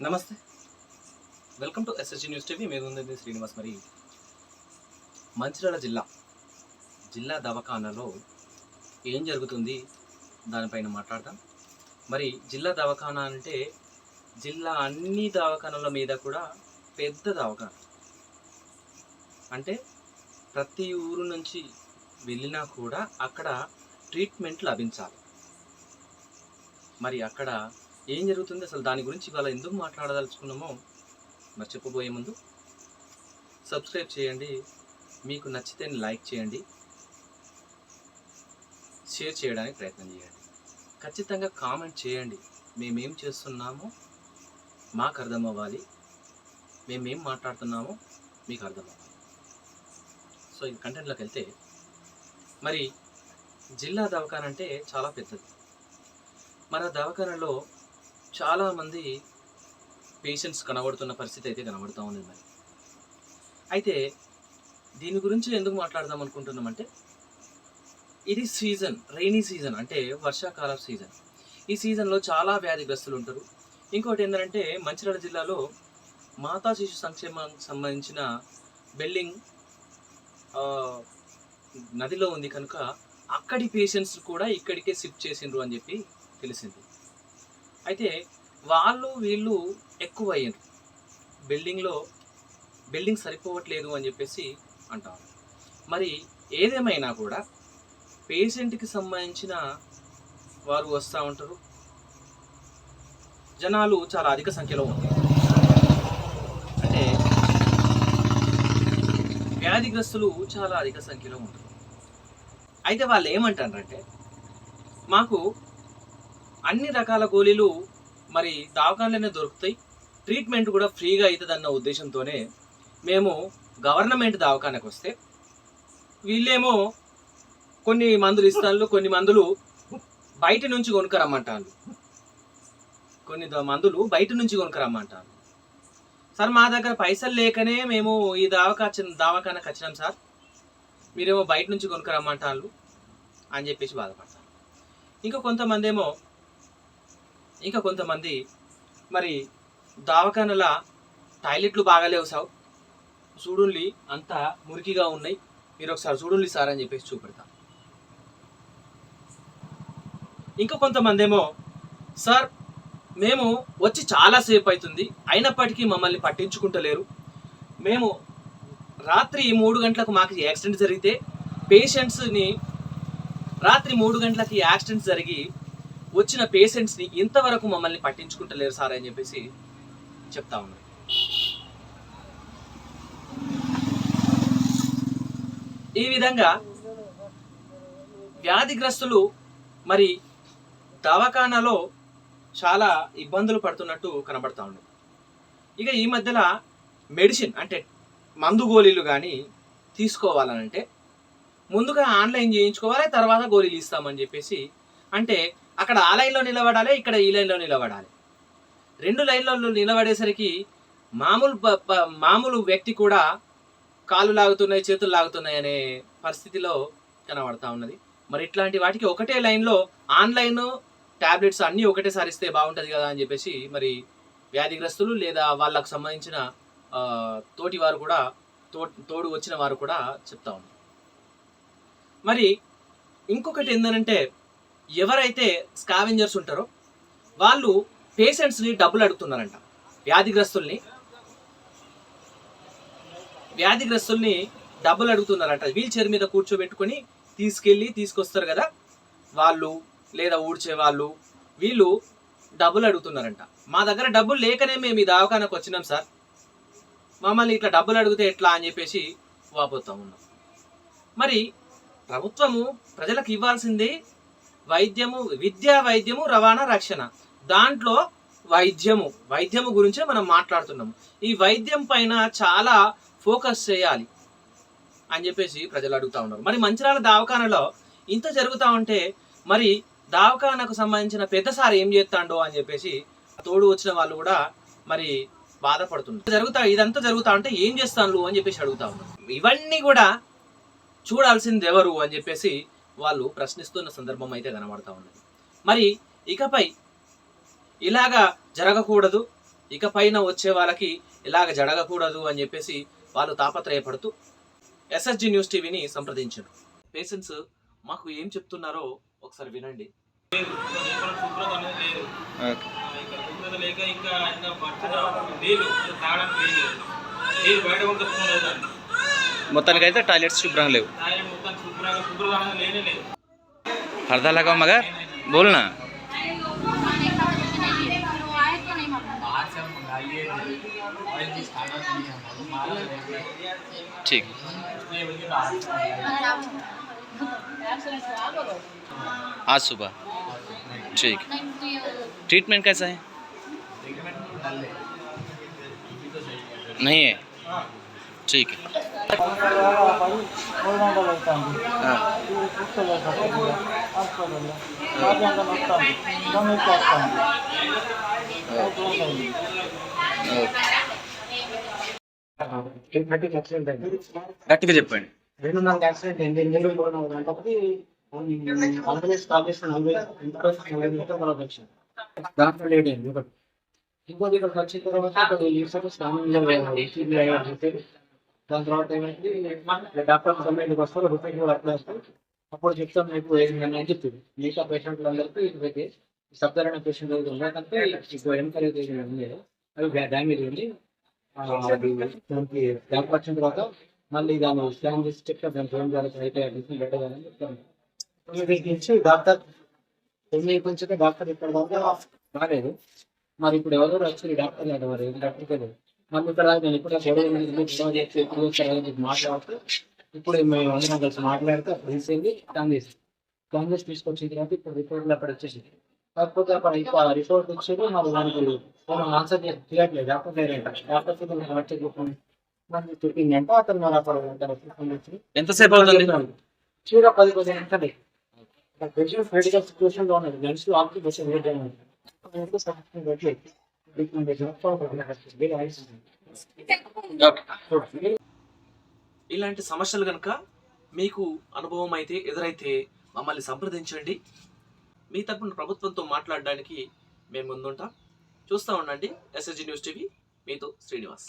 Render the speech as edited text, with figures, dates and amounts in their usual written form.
నమస్తే, welcome to SSG news TV. మీద ఉంది శ్రీనివాస్. మరి మంచిర్యాల జిల్లా దవాఖానాలో ఏం జరుగుతుంది దానిపైన మాట్లాడదాం. మరి జిల్లా దవాఖానా అంటే జిల్లా అన్ని దవాఖానాల మీద కూడా పెద్ద దవాఖానా. అంటే ప్రతి ఊరు నుంచి వెళ్ళినా కూడా అక్కడ ట్రీట్మెంట్ లభించాలి. మరి అక్కడ ఏం జరుగుతుంది, అసలు దాని గురించి ఇవాళ ఎందుకు మాట్లాడదలుచుకున్నామో మరి చెప్పబోయే ముందు సబ్స్క్రైబ్ చేయండి, మీకు నచ్చితే లైక్ చేయండి, షేర్ చేయడానికి ప్రయత్నం చేయండి, ఖచ్చితంగా కామెంట్ చేయండి. మేమేం చేస్తున్నామో మాకు అర్థం అవ్వాలి, మేమేం మాట్లాడుతున్నామో మీకు అర్థం అవ్వాలి. సో ఈ కంటెంట్లోకి వెళ్తే, మరి జిల్లా దవాఖానా అంటే చాలా పెద్దది. మన దవాఖానాలో చాలామంది పేషెంట్స్ కనబడుతున్న పరిస్థితి అయితే కనబడుతూ ఉంది. మరి అయితే దీని గురించి ఎందుకు మాట్లాడదాం అనుకుంటున్నామంటే, ఇది సీజన్, రైనీ సీజన్, అంటే వర్షాకాల సీజన్. ఈ సీజన్లో చాలా వ్యాధిగ్రస్తులు ఉంటారు. ఇంకోటి ఏంటంటే, మంచిర్యాల జిల్లాలో మాతా శిశు సంక్షేమానికి సంబంధించిన బిల్డింగ్ నదిలో ఉంది కనుక అక్కడి పేషెంట్స్ కూడా ఇక్కడికే షిఫ్ట్ చేసిండ్రు అని చెప్పి తెలిసింది. అయితే వీళ్ళు ఎక్కువ అయ్యారు, బిల్డింగ్ సరిపోవట్లేదు అని చెప్పేసి అంటారు. మరి ఏదేమైనా కూడా పేషెంట్కి సంబంధించిన వారు వస్తూ ఉంటారు, జనాలు చాలా అధిక సంఖ్యలో ఉంటారు. అంటే వ్యాధిగ్రస్తులు చాలా అధిక సంఖ్యలో ఉంటారు. అయితే వాళ్ళు ఏమంటారంటే, మాకు అన్ని రకాల గోళీలు మరి దవాఖానలోనే దొరుకుతాయి, ట్రీట్మెంట్ కూడా ఫ్రీగా అవుతుంది అన్న ఉద్దేశంతోనే మేము గవర్నమెంట్ దవాఖానకు వస్తే వీళ్ళేమో కొన్ని మందులు ఇస్తాను, కొన్ని మందులు బయట నుంచి కొనుక్కరమ్మంటారు, సార్ మా దగ్గర పైసలు లేకనే మేము ఈ దవాఖానకు వచ్చినాం సార్, మీరేమో బయట నుంచి కొనుక్కరమ్మంటారు అని చెప్పేసి బాధపడతారు. ఇంకా కొంతమంది మరి దవాఖానల టాయిలెట్లు బాగాలేవు సార్, చూడుండి అంతా మురికిగా ఉన్నాయి, మీరు ఒకసారి చూడుండి సార్ అని చెప్పేసి చూపెడతాం. ఇంకా కొంతమంది ఏమో, సార్ మేము వచ్చి చాలాసేపు అవుతుంది అయినప్పటికీ మమ్మల్ని పట్టించుకుంటలేరు, మేము రాత్రి 3 గంటలకు మాకు యాక్సిడెంట్ జరిగితే పేషెంట్స్ని రాత్రి 3 గంటలకి యాక్సిడెంట్ జరిగి వచ్చిన పేషెంట్స్ని ఇంతవరకు మమ్మల్ని పట్టించుకుంటలేరు సార్ అని చెప్పేసి చెప్తా ఉన్నారు. ఈ విధంగా వ్యాధిగ్రస్తులు మరి దవాఖానాలో చాలా ఇబ్బందులు పడుతున్నట్టు కనబడతా ఉంది. ఇక ఈ మధ్యలో మెడిసిన్ అంటే మందు గోళీలు కానీ తీసుకోవాలనంటే ముందుగా ఆన్లైన్ చేయించుకోవాలి, తర్వాత గోళీలు ఇస్తామని చెప్పేసి, అంటే అక్కడ ఆ లైన్లో నిలబడాలి, ఇక్కడ ఈ లైన్లో నిలబడాలి. 2 లైన్లలో నిలబడేసరికి మామూలు వ్యక్తి కూడా కాళ్ళు లాగుతున్నాయి, చేతులు లాగుతున్నాయి అనే పరిస్థితిలో కనబడతా ఉన్నది. మరి ఇట్లాంటి వాటికి ఒకటే లైన్లో ఆన్లైన్ ట్యాబ్లెట్స్ అన్నీ ఒకటేసారి ఇస్తే బాగుంటుంది కదా అని చెప్పేసి మరి వ్యాధిగ్రస్తులు లేదా వాళ్ళకు సంబంధించిన తోటి వారు కూడా తోడు వచ్చిన వారు కూడా చెప్తా ఉన్నారు. మరి ఇంకొకటి ఏంటంటే, ఎవరైతే స్కావెంజర్స్ ఉంటారో వాళ్ళు పేషెంట్స్ని డబ్బులు అడుగుతున్నారంట. వ్యాధిగ్రస్తుల్ని డబ్బులు అడుగుతున్నారంట. వీల్ చైర్ మీద కూర్చోబెట్టుకొని తీసుకొస్తారు కదా వాళ్ళు, లేదా ఊడ్చే వాళ్ళు, వీళ్ళు డబ్బులు అడుగుతున్నారంట. మా దగ్గర డబ్బులు లేకనే మేము ఈ దవాఖానకు వచ్చినాం సార్, మమ్మల్ని ఇట్లా డబ్బులు అడిగితే ఎట్లా అని చెప్పేసి వాపోతా ఉన్నాం. మరి ప్రభుత్వము ప్రజలకు ఇవ్వాల్సింది విద్య, వైద్యము, రవాణా, రక్షణ. దాంట్లో వైద్యము గురించే మనం మాట్లాడుతున్నాము. ఈ వైద్యం పైన చాలా ఫోకస్ చేయాలి అని చెప్పేసి ప్రజలు అడుగుతా ఉన్నారు. మరి మంచిర్యాల దవాఖానలో ఇంత జరుగుతూ ఉంటే మరి దవాఖానకు సంబంధించిన పెద్ద సార్ ఏం చేస్తాడో అని చెప్పేసి తోడు వచ్చిన వాళ్ళు కూడా మరి బాధపడుతున్నారు. ఇదంతా జరుగుతా ఉంటే ఏం చేస్తాను అని చెప్పేసి అడుగుతా ఉన్నారు. ఇవన్నీ కూడా చూడాల్సింది ఎవరు అని చెప్పేసి వాళ్ళు ప్రశ్నిస్తున్న సందర్భం అయితే కనబడతా ఉన్నది. మరి ఇకపై ఇలాగా జరగకూడదు, ఇక పైన వచ్చే వాళ్ళకి ఇలాగ జరగకూడదు అని చెప్పేసి వాళ్ళు తాపత్రయపడుతూ ఎస్ఎస్జి న్యూస్ టీవీని సంప్రదించారు. పేషెంట్స్ మాకు ఏం చెప్తున్నారో ఒకసారి వినండి. శుభ్రత అనేది లేదు. ఇక్కడ శుభ్రత లేక ఇంకా నీళ్ళు తాగడానికి నీళ్ళు బయట పంపిస్తున్నారు. మొత్తానికి అయితే టాయిలెట్స్ శుభ్రంగా లేవు. టాయిలెట్ మొత్తం శుభ్రత అనేది లేనే లేదు. పర్దా लगा मगर बोलना ठीक आज सुबह ठीक। ट्रीटमेंट कैसा है? नहीं है ठीक है। గట్టిగా చెప్పండి. 2 యాక్సిడెంట్ అయింది. 2 గంటలకి అంబులెన్స్ కాల్ చేసిన 40 వచ్చింది. దాంట్లో లేట్ అయింది ఒకటి. ఇంకోటి ఇక్కడికి వచ్చిన తర్వాత దాని తర్వాత ఏమైంది, డాక్టర్ కంప్లైంట్కి వస్తారు, రిపేర్ కూడా అప్లై వస్తారు. అప్పుడు చెప్తాం మీకు ఏమైందని అని చెప్పింది. మిగతా పేషెంట్లందరికీ ఇటువైతే సబ్జరైన పేషెంట్ ఏదైతే ఉండకంటే ఇప్పుడు వెనకాల ఏదైతే ఉంది అవి డ్యామేజ్ ఉంది. దానికి డాక్టర్ వచ్చిన తర్వాత మళ్ళీ దాన్ని స్కాన్ చేసి చెక్ దానికి ఏం జరుగుతుంది అయితే బెటర్ అని చెప్తాను. నుంచి డాక్టర్ 9 నుంచి డాక్టర్ ఇక్కడ దాకా రాలేదు. మరి ఇప్పుడు ఎవరెవరు వచ్చి డాక్టర్ లేదు, మరి డాక్టర్ తెలియదు. మళ్ళీ ఇక్కడ నేను ఇప్పుడు మాట్లాడుతూ ఇప్పుడు మేము అందరం కలిసి మాట్లాడితే తెలిసింది స్కాన్ చేసి తీసుకొచ్చిన తర్వాత ఇప్పుడు రిపోర్ట్లు అక్కడ వచ్చేసింది. కాకపోతే అక్కడ ఇప్పుడు రిపోర్ట్ వచ్చేది మరి దానికి ఆన్సర్ చేయట్లేదు. డాక్టర్ డాక్టర్ చెప్పండి చెప్పింది అంటే అతను మరి అక్కడ ఎంతసేపు అవుతుంది? చీర 10-15 నిమిషాలు. పేషెంట్ క్రిటికల్ సిచ్యువేషన్ లో ఉన్నది. నెక్స్ట్ ఆల్రెడీ పేషెంట్ వెయిట్ అయ్యింది. ఇలాంటి సమస్యలు కనుక మీకు అనుభవం అయితే ఎదురైతే మమ్మల్ని సంప్రదించండి. మీ తరపున ప్రభుత్వంతో మాట్లాడడానికి మేము ముందుంటాం. చూస్తూ ఉండండి ఎస్ఎస్జి న్యూస్ టీవీ. మీతో శ్రీనివాస్.